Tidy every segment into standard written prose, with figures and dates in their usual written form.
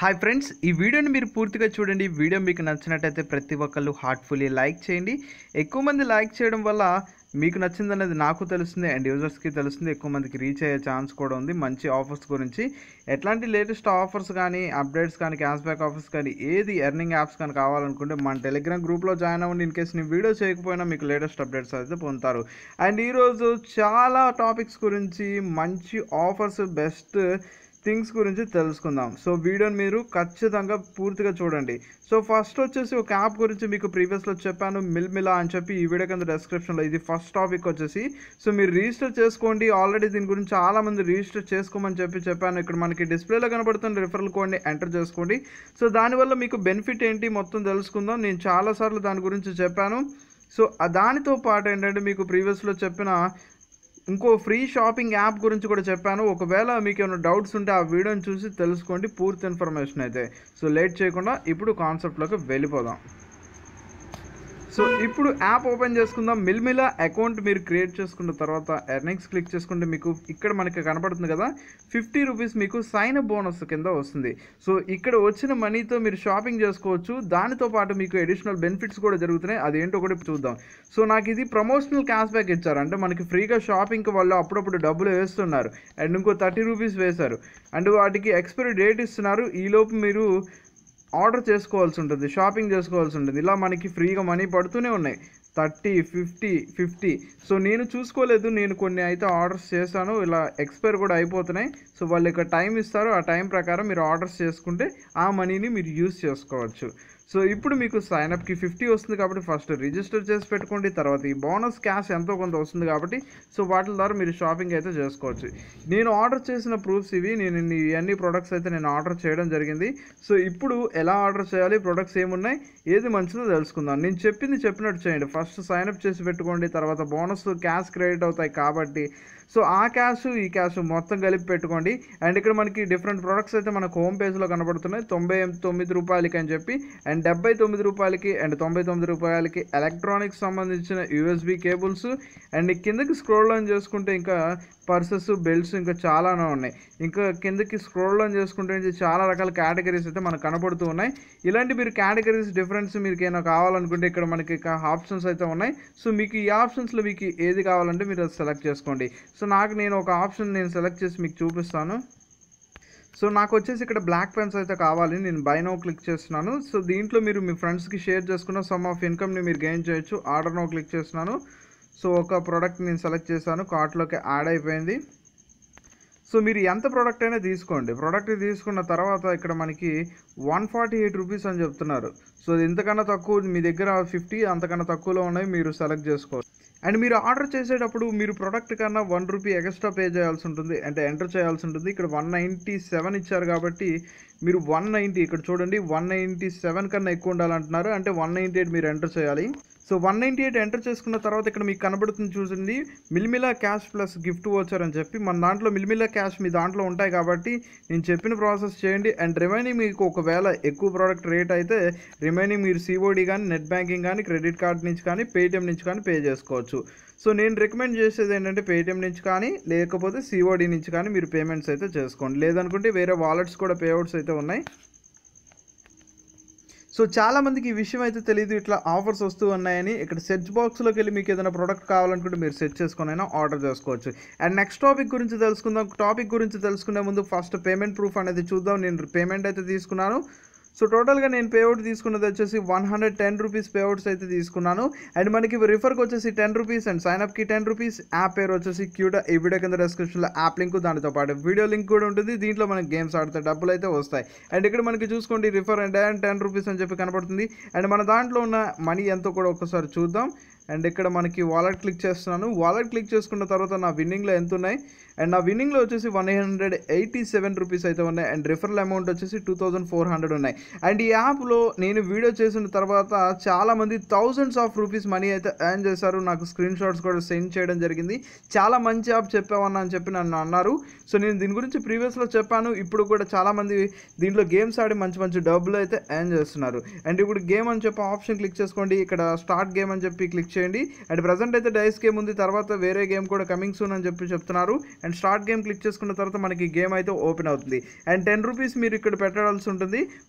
Hi friends, ఈ వీడియోని మీరు పూర్తిగా చూడండి. ఈ వీడియో మీకు నచ్చినట్టయితే ప్రతి ఒక్కళ్ళు హార్ట్ఫుల్లీ లైక్ చేయండి. ఎక్కువ మంది లైక్ చేయడం వల్ల మీకు నచ్చిందనేది నాకు తెలుస్తుంది అండ్ యూజర్స్కి తెలుస్తుంది. ఎక్కువ మందికి రీచ్ అయ్యే ఛాన్స్ కూడా ఉంది. మంచి ఆఫర్స్ గురించి ఎట్లాంటి లేటెస్ట్ ఆఫర్స్ కానీ, అప్డేట్స్ కానీ, క్యాష్ బ్యాక్ ఆఫర్స్ కానీ, ఏది ఎర్నింగ్ యాప్స్ కానీ కావాలనుకుంటే మన టెలిగ్రామ్ గ్రూప్లో జాయిన్ అవ్వండి. ఇన్ కేసు నేను వీడియో చేయకపోయినా మీకు లేటెస్ట్ అప్డేట్స్ అయితే పొందుతారు. అండ్ ఈరోజు చాలా టాపిక్స్ గురించి, మంచి ఆఫర్స్, బెస్ట్ థింగ్స్ గురించి తెలుసుకుందాం. సో వీడియోని మీరు ఖచ్చితంగా పూర్తిగా చూడండి. సో ఫస్ట్ వచ్చేసి ఒక యాప్ గురించి మీకు ప్రీవియస్లో చెప్పాను, మిల్మిలా అని చెప్పి. ఈ వీడియో కింద డిస్క్రిప్షన్లో ఇది ఫస్ట్ టాపిక్ వచ్చేసి. సో మీరు రిజిస్టర్ చేసుకోండి. ఆల్రెడీ దీని గురించి చాలామంది రిజిస్టర్ చేసుకోమని చెప్పాను. ఇక్కడ మనకి డిస్ప్లేలో కనబడుతున్న రిఫరల్ కోడ్ని ఎంటర్ చేసుకోండి. సో దానివల్ల మీకు బెనిఫిట్ ఏంటి మొత్తం తెలుసుకుందాం. నేను చాలాసార్లు దాని గురించి చెప్పాను. సో దానితో పాటు ఏంటంటే మీకు ప్రీవియస్లో చెప్పిన ఇంకో ఫ్రీ షాపింగ్ యాప్ గురించి కూడా చెప్పాను. ఒకవేళ మీకు ఏమైనా డౌట్స్ ఉంటే ఆ వీడియోని చూసి తెలుసుకోండి పూర్తి ఇన్ఫర్మేషన్ అయితే. సో లేట్ చేయకుండా ఇప్పుడు కాన్సెప్ట్లోకి వెళ్ళిపోదాం. సో ఇప్పుడు యాప్ ఓపెన్ చేసుకుందాం. మిల్మిలా అకౌంట్ మీరు క్రియేట్ చేసుకున్న తర్వాత ఎర్నింగ్స్ క్లిక్ చేసుకుంటే మీకు ఇక్కడ మనకి కనపడుతుంది కదా, 50 రూపీస్ మీకు సైన్ అప్ బోనస్ కింద వస్తుంది. సో ఇక్కడ వచ్చిన మనీతో మీరు షాపింగ్ చేసుకోవచ్చు. దానితో పాటు మీకు అడిషనల్ బెనిఫిట్స్ కూడా జరుగుతున్నాయి. అదేంటో కూడా చూద్దాం. సో నాకు ఇది ప్రమోషనల్ క్యాష్ బ్యాక్ ఇచ్చారు. అంటే మనకి ఫ్రీగా షాపింగ్కి వాళ్ళు అప్పుడప్పుడు డబ్బులు వేస్తున్నారు. అండ్ ఇంకో 30 రూపీస్ వేశారు. అండ్ వాటికి ఎక్స్పైరీ డేట్ ఇస్తున్నారు. ఈలోపు మీరు ఆర్డర్ చేసుకోవాల్సి ఉంటుంది, షాపింగ్ చేసుకోవాల్సి ఉంటుంది. ఇలా మనకి ఫ్రీగా మనీ పడుతూనే ఉన్నాయి. 30, 50. సో నేను చూసుకోలేదు. నేను కొన్ని అయితే ఆర్డర్స్ చేశాను. ఇలా ఎక్స్పైర్ కూడా అయిపోతున్నాయి. సో వాళ్ళు ఇక్కడ టైం ఇస్తారు. ఆ టైం ప్రకారం మీరు ఆర్డర్స్ చేసుకుంటే ఆ మనీని మీరు యూజ్ చేసుకోవచ్చు. సో ఇప్పుడు మీకు సైన్అప్కి 50 వస్తుంది కాబట్టి ఫస్ట్ రిజిస్టర్ చేసి పెట్టుకోండి. తర్వాత ఈ బోనస్ క్యాష్ ఎంతో కొంత వస్తుంది కాబట్టి సో వాటి ద్వారా మీరు షాపింగ్ అయితే చేసుకోవచ్చు. నేను ఆర్డర్ చేసిన ప్రూఫ్స్ ఇవి. నేను ఇవన్నీ ప్రొడక్ట్స్ అయితే నేను ఆర్డర్ చేయడం జరిగింది. సో ఇప్పుడు ఎలా ఆర్డర్ చేయాలి, ప్రొడక్ట్స్ ఏమున్నాయి, ఏది మంచిదో తెలుసుకుందాం. నేను చెప్పినట్టు చేయండి. ఫస్ట్ సైన్అప్ చేసి పెట్టుకోండి. తర్వాత బోనస్ క్యాష్ క్రెడిట్ అవుతాయి కాబట్టి సో ఆ క్యాష్ ఈ క్యాష్ మొత్తం కలిపి పెట్టుకోండి. అండ్ ఇక్కడ మనకి డిఫరెంట్ ప్రొడక్ట్స్ అయితే మనకు హోమ్ పేజ్లో కనబడుతున్నాయి. 99 రూపాయలకి అని చెప్పి, అండ్ 79 రూపాయలకి, అండ్ 99 రూపాయలకి ఎలక్ట్రానిక్స్ సంబంధించిన యూఎస్బి కేబుల్స్. అండ్ కిందకి స్క్రోల్ ఆన్ చేసుకుంటే ఇంకా పర్సెస్, బెల్ట్స్ ఇంకా చాలానే ఉన్నాయి. ఇంకా కిందకి స్క్రోల్ ఆన్ చేసుకుంటే చాలా రకాల కేటగిరీస్ అయితే మనకు కనబడుతూ ఉన్నాయి. ఇలాంటి మీరు కేటగిరీస్ డిఫరెన్స్ మీకు ఏమైనా కావాలనుకుంటే ఇక్కడ మనకి ఆప్షన్స్ అయితే ఉన్నాయి. సో మీకు ఈ ఆప్షన్స్లో మీకు ఏది కావాలంటే మీరు అది సెలెక్ట్ చేసుకోండి. సో నేను ఒక ఆప్షన్ సెలెక్ట్ చేసి మీకు చూపిస్తాను. సో నాకు వచ్చేసి ఇక్కడ బ్లాక్ పెన్స్ అయితే కావాలి. నేను బై నౌ క్లిక్ చేస్తున్నాను. సో దీంట్లో మీరు మీ ఫ్రెండ్స్కి షేర్ చేసుకున్న సమ్ ఆఫ్ ఇన్కమ్ని మీరు గెయిన్ చేయొచ్చు. ఆర్డర్ నౌ క్లిక్ చేస్తున్నాను. సో ఒక ప్రోడక్ట్ నేను సెలెక్ట్ చేశాను, కార్ట్లోకి యాడ్ అయిపోయింది. సో మీరు ఎంత ప్రోడక్ట్ అయినా తీసుకోండి. ప్రోడక్ట్ తీసుకున్న తర్వాత ఇక్కడ మనకి 148 రూపీస్ అని చెప్తున్నారు. సో ఇంతకన్నా తక్కువ మీ దగ్గర 50, అంతకన్నా తక్కువలో ఉన్నాయి, మీరు సెలెక్ట్ చేసుకోవాలి. అండ్ మీరు ఆర్డర్ చేసేటప్పుడు మీరు ప్రోడక్ట్ కన్నా 1 రూపీ ఎక్స్ట్రా పే చేయాల్సి ఉంటుంది, అంటే ఎంటర్ చేయాల్సి ఉంటుంది. ఇక్కడ 197 ఇచ్చారు కాబట్టి మీరు 190, ఇక్కడ చూడండి 197 కన్నా ఎక్కువ ఉండాలంటున్నారు, అంటే 198 మీరు ఎంటర్ చేయాలి. సో 198 ఎంటర్ చేసుకున్న తర్వాత ఇక్కడ మీకు కనబడుతుంది చూడండి, మిల్మిలా క్యాష్ ప్లస్ గిఫ్ట్ వోచర్ అని చెప్పి. మన దాంట్లో మిల్మిలా క్యాష్ మీ దాంట్లో ఉంటాయి కాబట్టి నేను చెప్పిన ప్రాసెస్ చేయండి. అండ్ రిమైనింగ్ మీకు ఒకవేళ ఎక్కువ ప్రోడక్ట్ రేట్ అయితే రిమైనింగ్ మీరు సిఓడి కానీ, నెట్ బ్యాంకింగ్ కానీ, క్రెడిట్ కార్డ్ నుంచి కానీ, పేటిఎం నుంచి కానీ పే చేసుకోవచ్చు. సో నేను రికమెండ్ చేసేది ఏంటంటే పేటిఎం నుంచి కానీ, లేకపోతే సిఓడి నుంచి కానీ మీరు పేమెంట్స్ అయితే చేసుకోండి. లేదనుకుంటే వేరే వాలెట్స్ కూడా పేఅవుట్స్ అయితే ఉన్నాయి. సో చాలామందికి ఈ విషయం అయితే తెలియదు, ఇట్లా ఆఫర్స్ వస్తూ ఉన్నాయని. ఇక్కడ సెర్చ్ బాక్స్లోకి వెళ్ళి మీకు ఏదైనా ప్రోడక్ట్ కావాలనుకుంటే మీరు సెర్చ్ చేసుకొని అయినా ఆర్డర్ చేసుకోవచ్చు. అండ్ నెక్స్ట్ టాపిక్ గురించి తెలుసుకుందాం. టాపిక్ గురించి తెలుసుకునే ముందు ఫస్ట్ పేమెంట్ ప్రూఫ్ అనేది చూద్దాం. నేను పేమెంట్ అయితే తీసుకున్నాను. సో టోటల్గా నేను పేఅవుట్ తీసుకున్నది వచ్చేసి 110 రూపీస్ పేఅవుట్స్ అయితే తీసుకున్నాను. అండ్ మనకి రిఫర్కి వచ్చేసి 10 రూపీస్ అండ్ సైన్అప్కి 10 రూపీస్. యాప్ పేరు వచ్చేసి క్యూటా. ఈ వీడియో కింద డిస్క్రిప్షన్లో యాప్ లింక్, దానితో పాటు వీడియో లింక్ కూడా ఉంటుంది. దీంట్లో మనకి గేమ్స్ ఆడితే డబ్బులు అయితే వస్తాయి. అండ్ ఇక్కడ మనకి చూసుకోండి రిఫర్ అండ్ 10 రూపీస్ అని చెప్పి కనపడుతుంది. అండ్ మన దాంట్లో ఉన్న మనీ ఎంతో కూడా ఒకసారి చూద్దాం. అండ్ ఇక్కడ మనకి వాలెట్ క్లిక్ చేస్తున్నాను. వాలెట్ క్లిక్ చేసుకున్న తర్వాత నా విన్నింగ్లో ఎంత ఉన్నాయి, అండ్ నా విన్నింగ్లో వచ్చేసి 187 రూపీస్ అయితే ఉన్నాయి. అండ్ రిఫరల్ అమౌంట్ వచ్చేసి 2400 ఉన్నాయి. అండ్ ఈ యాప్లో నేను వీడియో చేసిన తర్వాత చాలామంది థౌజండ్స్ ఆఫ్ రూపీస్ మనీ అయితే ఎర్న్ చేశారు. నాకు స్క్రీన్ షాట్స్ కూడా సెండ్ చేయడం జరిగింది. చాలా మంచి యాప్ చెప్పావన్నా అని చెప్పి నన్ను అన్నారు. సో నేను దీని గురించి ప్రీవియస్లో చెప్పాను. ఇప్పుడు కూడా చాలామంది దీంట్లో గేమ్స్ ఆడి మంచి డబ్బులు అయితే ఎర్న్ చేస్తున్నారు. అండ్ ఇప్పుడు గేమ్ అని చెప్పి ఆప్షన్ క్లిక్ చేసుకోండి. ఇక్కడ స్టార్ట్ గేమ్ అని చెప్పి క్లిక్ చేయండి. అండ్ ప్రజెంట్ అయితే డైస్ గేమ్ ఉంది, తర్వాత వేరే గేమ్ కూడా కమింగ్ సూన్ అని చెప్పి చెప్తున్నారు. అండ్ స్టార్ట్ గేమ్ క్లిక్ చేసుకున్న తర్వాత మనకి గేమ్ అయితే ఓపెన్ అవుతుంది. అండ్ 10 రూపీస్ మీరు ఇక్కడ పెట్టాల్సి ఉంటుంది.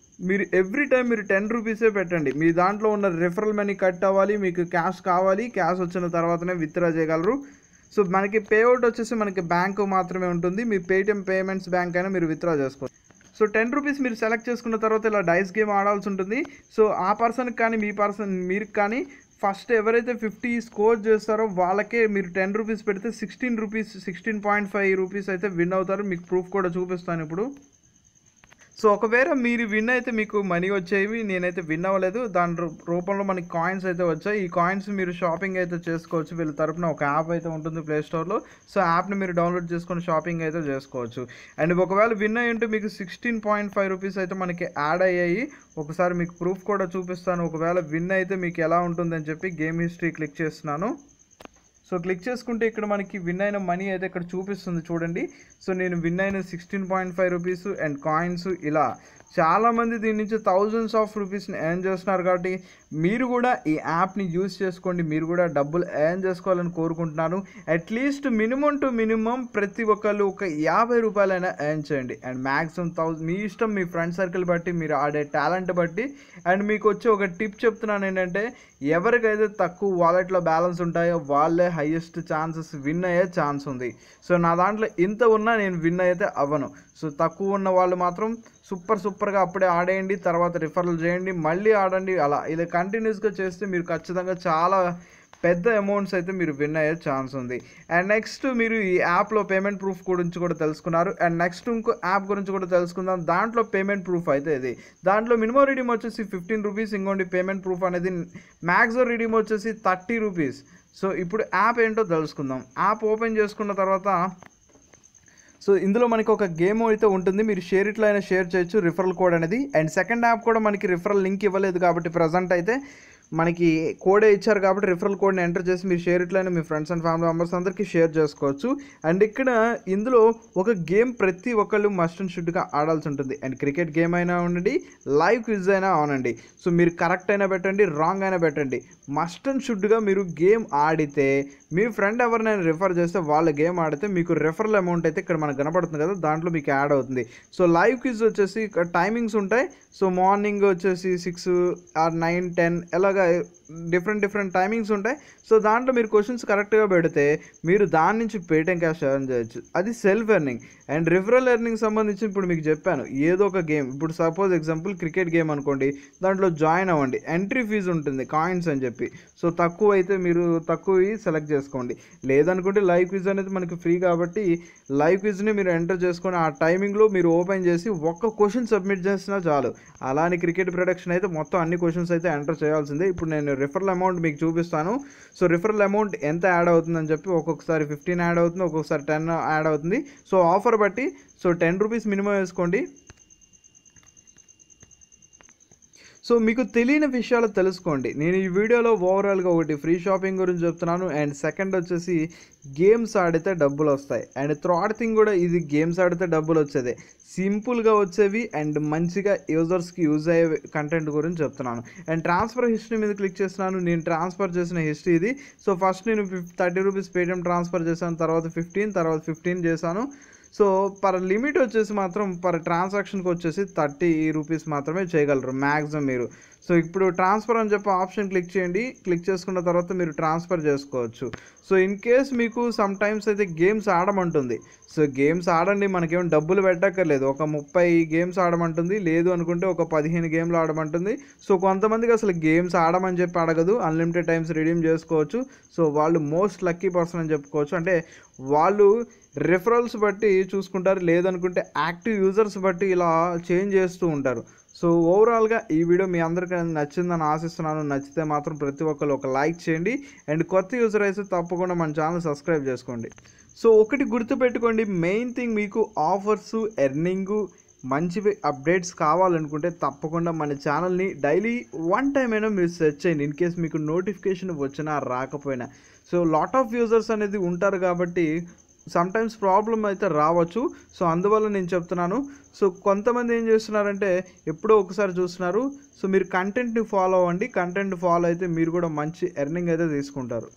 మీరు ఎవ్రీ టైం మీరు 10 రూపీసే పెట్టండి. మీ దాంట్లో ఉన్న రిఫరల్ మనీ కట్ అవ్వాలి, మీకు క్యాష్ కావాలి, క్యాష్ వచ్చిన తర్వాతనే విత్డ్రా చేయగలరు. సో మనకి పేఅవుట్ వచ్చేసి మనకి బ్యాంకు మాత్రమే ఉంటుంది. మీ పేటిఎం పేమెంట్స్ బ్యాంక్ అయినా మీరు విత్డ్రా చేసుకోవచ్చు. సో 10 రూపీస్ మీరు సెలెక్ట్ చేసుకున్న తర్వాత ఇలా డైస్ గేమ్ ఆడాల్సి ఉంటుంది. సో ఆ పర్సన్కి కానీ మీరు కానీ ఫస్ట్ ఎవరైతే 50 స్కోర్ చేస్తారో వాళ్ళకే మీరు 10 రూపీస్ పెడితే 16.5 రూపీస్ అయితే విన్ అవుతారు. మీకు ప్రూఫ్ కూడా చూపిస్తాను ఇప్పుడు. సో ఒకవేళ మీరు విన్ అయితే మీకు మనీ వచ్చేవి, నేనైతే విన్ అవ్వలేదు. దాని రూపంలో మనకి కాయిన్స్ అయితే వచ్చాయి. ఈ కాయిన్స్ మీరు షాపింగ్ అయితే చేసుకోవచ్చు. వీళ్ళ తరపున ఒక యాప్ అయితే ఉంటుంది ప్లే స్టోర్లో. సో యాప్ని మీరు డౌన్లోడ్ చేసుకొని షాపింగ్ అయితే చేసుకోవచ్చు. అండ్ ఒకవేళ విన్ అయ్యి ఉంటే మీకు 16.5 రూపీస్ అయితే మనకి యాడ్ అయ్యాయి. ఒకసారి మీకు ప్రూఫ్ కూడా చూపిస్తాను. ఒకవేళ విన్ అయితే మీకు ఎలా ఉంటుందని చెప్పి గేమ్ హిస్టరీ క్లిక్ చేస్తున్నాను. సో క్లిక్ చేసుకుంటే ఇక్కడ మనకి విన్ అయిన మనీ అయితే ఇక్కడ చూపిస్తుంది చూడండి. సో నేను విన్ అయిన 16.5 రూపీస్ అండ్ కాయిన్స్ ఇలా చాలామంది దీని నుంచి థౌజండ్స్ ఆఫ్ రూపీస్ని ఎర్న్ చేస్తున్నారు. కాబట్టి మీరు కూడా ఈ యాప్ని యూజ్ చేసుకోండి. మీరు కూడా డబ్బులు ఎర్న్ చేసుకోవాలని కోరుకుంటున్నాను. అట్లీస్ట్ మినిమం టు మినిమం ప్రతి ఒక్కళ్ళు ఒక 50 రూపాయలైనా ఎర్న్ చేయండి. అండ్ మ్యాక్సిమం 1000 మీ ఇష్టం, మీ ఫ్రెండ్ సర్కిల్ బట్టి, మీరు ఆడే టాలెంట్ బట్టి. అండ్ మీకు వచ్చి ఒక టిప్ చెప్తున్నాను ఏంటంటే, ఎవరికైతే తక్కువ వాలెట్లో బ్యాలెన్స్ ఉంటాయో వాళ్ళే హైయెస్ట్ ఛాన్సెస్ విన్ అయ్యే ఛాన్స్ ఉంది. సో నా దాంట్లో ఇంత ఉన్నా నేను విన్ అయితే అవ్వను. సో తక్కువ ఉన్న వాళ్ళు మాత్రం సూపర్గా అప్పుడే ఆడేయండి, తర్వాత రిఫరల్ చేయండి, మళ్ళీ ఆడండి. అలా ఇలా కంటిన్యూస్గా చేస్తే మీరు ఖచ్చితంగా చాలా పెద్ద అమౌంట్స్ అయితే మీరు విన్ అయ్యే ఛాన్స్ ఉంది. అండ్ నెక్స్ట్ మీరు ఈ యాప్లో పేమెంట్ ప్రూఫ్ గురించి కూడా తెలుసుకున్నారు. అండ్ నెక్స్ట్ ఇంకో యాప్ గురించి కూడా తెలుసుకుందాం. దాంట్లో పేమెంట్ ప్రూఫ్ అయితే ఇది. దాంట్లో మినిమం రిడీమ్ వచ్చేసి 15 రూపీస్. ఇంకోటి పేమెంట్ ప్రూఫ్ అనేది మ్యాక్సిమం రిడీమ్ వచ్చేసి 30 రూపీస్. సో ఇప్పుడు యాప్ ఏంటో తెలుసుకుందాం. యాప్ ఓపెన్ చేసుకున్న తర్వాత సో ఇందులో మనకి ఒక గేమ్ అయితే ఉంటుంది. మీరు షేర్ ఇట్లా అయినా షేర్ చేయొచ్చు రిఫరల్ కోడ్ అనేది. అండ్ సెకండ్ యాప్ కూడా మనకి రిఫరల్ లింక్ ఇవ్వలేదు కాబట్టి ప్రజెంట్ అయితే మనకి కోడే ఇచ్చారు కాబట్టి రిఫరల్ కోడ్ని ఎంటర్ చేసి మీరు షేర్ ఇట్లయినా మీ ఫ్రెండ్స్ అండ్ ఫ్యామిలీ మెంబర్స్ అందరికీ షేర్ చేసుకోవచ్చు. అండ్ ఇక్కడ ఇందులో ఒక గేమ్ ప్రతి ఒక్కళ్ళు మస్ట్ అండ్ షుడ్గా ఆడాల్సి ఉంటుంది. అండ్ క్రికెట్ గేమ్ అయినా ఉండండి, లైవ్ క్విజ్ అయినా అవునండి. సో మీరు కరెక్ట్ అయినా పెట్టండి, రాంగ్ అయినా పెట్టండి, మస్ట్ అండ్ షుడ్గా మీరు గేమ్ ఆడితే మీ ఫ్రెండ్ ఎవరినైనా రిఫర్ చేస్తే వాళ్ళ గేమ్ ఆడితే మీకు రిఫరల్ అమౌంట్ అయితే ఇక్కడ మనకు కనపడుతుంది కదా, దాంట్లో మీకు యాడ్ అవుతుంది. సో లైవ్ క్విజ్ వచ్చేసి టైమింగ్స్ ఉంటాయి. సో మార్నింగ్ వచ్చేసి 6 or 9, 10 ఎలాగా డిఫరెంట్ టైమింగ్స్ ఉంటాయి. సో దాంట్లో మీరు క్వశ్చన్స్ కరెక్ట్గా పెడితే మీరు దాని నుంచి పేటిఎం క్యాష్ ఎర్న్ చేయొచ్చు. అది self earning. And referral earning సంబంధించి ఇప్పుడు మీకు చెప్పాను. ఏదో ఒక గేమ్, ఇప్పుడు సపోజ్ ఎగ్జాంపుల్ క్రికెట్ గేమ్ అనుకోండి, దాంట్లో జాయిన్ అవ్వండి. ఎంట్రీ ఫీజు ఉంటుంది కాయిన్స్ అని చెప్పి. సో తక్కువ అయితే మీరు తక్కువ సెలెక్ట్ చేసుకోండి. లేదనుకుంటే లైవ్ క్విజ్ అనేది మనకి ఫ్రీ కాబట్టి లైవ్ క్విజ్ని మీరు ఎంటర్ చేసుకొని ఆ టైమింగ్లో మీరు ఓపెన్ చేసి ఒక్క క్వశ్చన్ సబ్మిట్ చేసినా చాలు. అలానే క్రికెట్ ప్రొడక్షన్ అయితే మొత్తం అన్ని క్వశ్చన్స్ అయితే ఎంటర్ చేయాల్సిందే. ఇప్పుడు నేను రిఫరల్ అమౌంట్ మీకు చూపిస్తాను. సో రిఫరల్ అమౌంట్ ఎంత యాడ్ అవుతుందని చెప్పి ఒక్కొక్కసారి 15 యాడ్ అవుతుంది, ఒక్కొక్కసారి 10 యాడ్ అవుతుంది. సో ఆఫర్ బట్టి సో 10 రూపీస్ మినిమం వేసుకోండి. సో మీకు తెలియని విషయాలు తెలుసుకోండి. నేను ఈ వీడియోలో ఓవరాల్గా ఒకటి ఫ్రీ షాపింగ్ గురించి చెప్తున్నాను. అండ్ సెకండ్ వచ్చేసి గేమ్స్ ఆడితే డబ్బులు వస్తాయి. అండ్ థర్డ్ థింగ్ కూడా ఇది గేమ్స్ ఆడితే డబ్బులు వచ్చేదే, సింపుల్గా వచ్చేవి అండ్ మంచిగా యూజర్స్కి యూజ్ అయ్యే కంటెంట్ గురించి చెప్తున్నాను. అండ్ ట్రాన్స్ఫర్ హిస్టరీ మీద క్లిక్ చేస్తున్నాను. నేను ట్రాన్స్ఫర్ చేసిన హిస్టరీ ఇది. సో ఫస్ట్ నేను 30 రూపీస్ పేటిఎం ట్రాన్స్ఫర్ చేశాను, తర్వాత 15 చేశాను. సో పర్ లిమిట్ వచ్చేసి మాత్రం పర్ ట్రాన్సాక్షన్కి వచ్చేసి 30 రూపీస్ మాత్రమే చేయగలరు మ్యాక్సిమం మీరు. సో ఇప్పుడు ట్రాన్స్ఫర్ అని చెప్పి ఆప్షన్ క్లిక్ చేయండి. క్లిక్ చేసుకున్న తర్వాత మీరు ట్రాన్స్ఫర్ చేసుకోవచ్చు. సో ఇన్ కేస్ మీకు సమ్ టైమ్స్ అయితే గేమ్స్ ఆడమంటుంది. సో గేమ్స్ ఆడండి, మనకేం డబ్బులు పెట్టక్కర్లేదు. ఒక 30 గేమ్స్ ఆడమంటుంది, లేదు అనుకుంటే ఒక 15 గేమ్లు ఆడమంటుంది. సో కొంతమందికి అసలు గేమ్స్ ఆడమని చెప్పి అడగదు, అన్లిమిటెడ్ టైమ్స్ రిడీమ్ చేసుకోవచ్చు. సో వాళ్ళు మోస్ట్ లక్కీ పర్సన్ అని చెప్పుకోవచ్చు. అంటే వాళ్ళు రిఫరల్స్ బట్టి చూసుకుంటారు, లేదనుకుంటే యాక్టివ్ యూజర్స్ బట్టి ఇలా చేంజ్ చేస్తూ ఉంటారు. సో ఓవరాల్గా ఈ వీడియో మీ అందరికీ నచ్చిందని ఆశిస్తున్నాను. నచ్చితే మాత్రం ప్రతి ఒక్కరు ఒక లైక్ చేయండి. అండ్ కొత్త యూజర్ అయితే తప్పకుండా మన ఛానల్ సబ్స్క్రైబ్ చేసుకోండి. సో ఒకటి గుర్తుపెట్టుకోండి, మెయిన్ థింగ్ మీకు ఆఫర్స్, ఎర్నింగ్, మంచి అప్డేట్స్ కావాలనుకుంటే తప్పకుండా మన ఛానల్ని డైలీ 1 టైం అయినా మీరు సెర్చ్ చేయండి. ఇన్ కేస్ మీకు నోటిఫికేషన్ వచ్చినా రాకపోయినా. సో లాట్ ఆఫ్ యూజర్స్ అనేది ఉంటారు కాబట్టి సమ్టైమ్స్ ప్రాబ్లం అయితే రావచ్చు. సో అందువల్ల నేను చెప్తున్నాను. సో కొంతమంది ఏం చేస్తున్నారంటే ఎప్పుడో ఒకసారి చూస్తున్నారు. సో మీరు కంటెంట్ని ఫాలో అవ్వండి. కంటెంట్ ఫాలో అయితే మీరు కూడా మంచి ఎర్నింగ్ అయితే తీసుకుంటారు.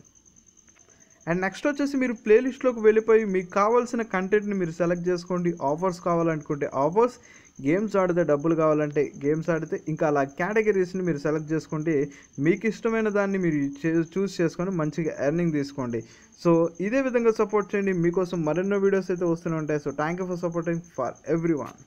అండ్ నెక్స్ట్ వచ్చేసి మీరు ప్లేలిస్ట్లోకి వెళ్ళిపోయి మీకు కావాల్సిన కంటెంట్ని మీరు సెలెక్ట్ చేసుకోండి. ఆఫర్స్ కావాలనుకుంటే ఆఫర్స్, గేమ్స్ ఆడితే డబ్బులు కావాలంటే గేమ్స్ ఆడితే, ఇంకా అలా కేటగిరీస్ని మీరు సెలెక్ట్ చేసుకోండి. మీకు ఇష్టమైన దాన్ని మీరు చూస్ చేసుకొని మంచిగా ఎర్నింగ్ తీసుకోండి. సో ఇదే విధంగా సపోర్ట్ చేయండి. మీకోసం మరెన్నో వీడియోస్ అయితే వస్తూనే ఉంటాయి. So thank you for supporting for every one.